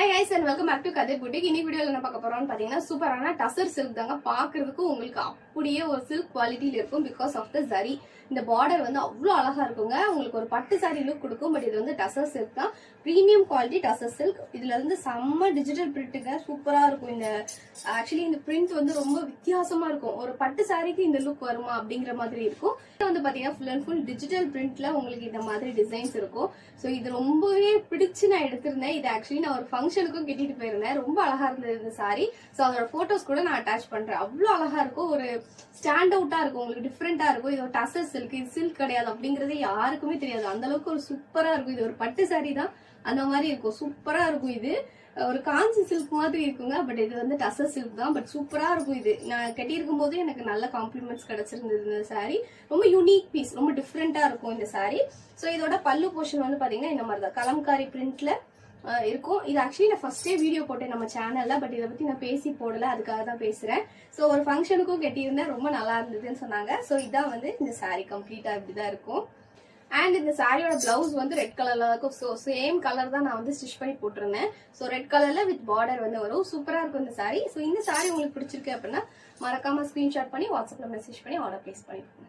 Hi guys and welcome back to Kadir Boutique. In this video என்ன பார்க்க போறோம்னு பாத்தீங்கன்னா சூப்பரான டசர் silk தாங்க. பாக்குறதுக்கு உங்களுக்கு அப்படியே ஒரு silk குவாலிட்டில இருக்கும் because of the zari. இந்த பார்டர் வந்து அவ்வளவு அழகா இருக்குங்க. உங்களுக்கு ஒரு பட்டு saree லுக் கொடுக்கும். பட் இது வந்து டசர் silk தான். Premium quality tussar silk. இதுல இருந்து செம்ம டிஜிட்டல் பிரிண்ட்ங்க. சூப்பரா இருக்கும். இந்த ஆக்சுவலி இந்த பிரிண்ட் வந்து ரொம்ப வித்தியாசமா இருக்கும். ஒரு பட்டு சாரிக்கு இந்த லுக் வருமா அப்படிங்கிற மாதிரி இருக்கும். இது வந்து பாத்தீங்கன்னா ஃபுல் அண்ட் ஃபுல் டிஜிட்டல் பிரிண்ட்ல உங்களுக்கு இந்த மாதிரி டிசைன்ஸ் இருக்கும். சோ இது ரொம்பவே பிடிச்சு நான் எடுத்திருந்தேன். இது ஆக்சுவலி நான் ஒரு ஃபங்க்ஷனுக்கும் கட்டிட்டு போயிருந்தேன். ரொம்ப அழகா இருந்தது இந்த சாரி. சோ அதோட போட்டோஸ் கூட நான் அட்டாச் பண்றேன். அவ்வளவு அழகா இருக்கும். ஒரு ஸ்டாண்ட் அவுட்டா இருக்கும். உங்களுக்கு டிஃப்ரெண்டா இருக்கும். இது ஒரு டசர் சில்க், இது சில்க் கிடையாது அப்படிங்கறதே யாருக்குமே தெரியாது. அந்த அளவுக்கு ஒரு சூப்பரா இருக்கும். இது ஒரு பட்டு சாரி தான் அந்த மாதிரி இருக்கும். சூப்பரா இருக்கும். இது ஒரு காஞ்சி சில்க் மாதிரி இருக்குங்க. பட் இது வந்து டசர் சில்க் தான். பட் சூப்பரா இருக்கும். இது நான் கட்டியிருக்கும் போது எனக்கு நல்ல காம்ப்ளிமெண்ட்ஸ் கிடைச்சிருந்தது. இந்த சாரி ரொம்ப யூனிக் பீஸ், ரொம்ப டிஃப்ரெண்டா இருக்கும் இந்த சாரி. சோ இதோட பல்லு போர்ஷன் வந்து பாத்தீங்கன்னா இந்த மாதிரி தான் கலம்காரி பிரிண்ட்ல இருக்கும். இது ஆக்சுவலி நான் ஃபர்ஸ்டே வீடியோ போட்டேன் நம்ம சேனல்ல. பட் இதை பத்தி நான் பேசி போடல, அதுக்காக தான் பேசுறேன். சோ ஒரு ஃபங்க்ஷனுக்கும் கட்டியிருந்தேன், ரொம்ப நல்லா இருந்ததுன்னு சொன்னாங்க. சோ இதான் வந்து இந்த சாரி கம்ப்ளீட்டா இப்படிதான் இருக்கும். அண்ட் இந்த சாரியோட பிளவுஸ் வந்து ரெட் கலர்ல இருக்கும். ஸோ சேம் கலர் தான் நான் வந்து ஸ்டிச் பண்ணி போட்டிருந்தேன். ஸோ ரெட் கலர்ல வித் பார்டர் வந்து வரும். சூப்பரா இருக்கும் இந்த சாரி. ஸோ இந்த சாரி உங்களுக்கு பிடிச்சிருக்கு அப்படின்னா மறக்காம ஸ்கிரீன்ஷாட் பண்ணி வாட்ஸ்அப்ல மெசேஜ் பண்ணி ஆர்டர் பிளேஸ் பண்ணிக்கோங்க.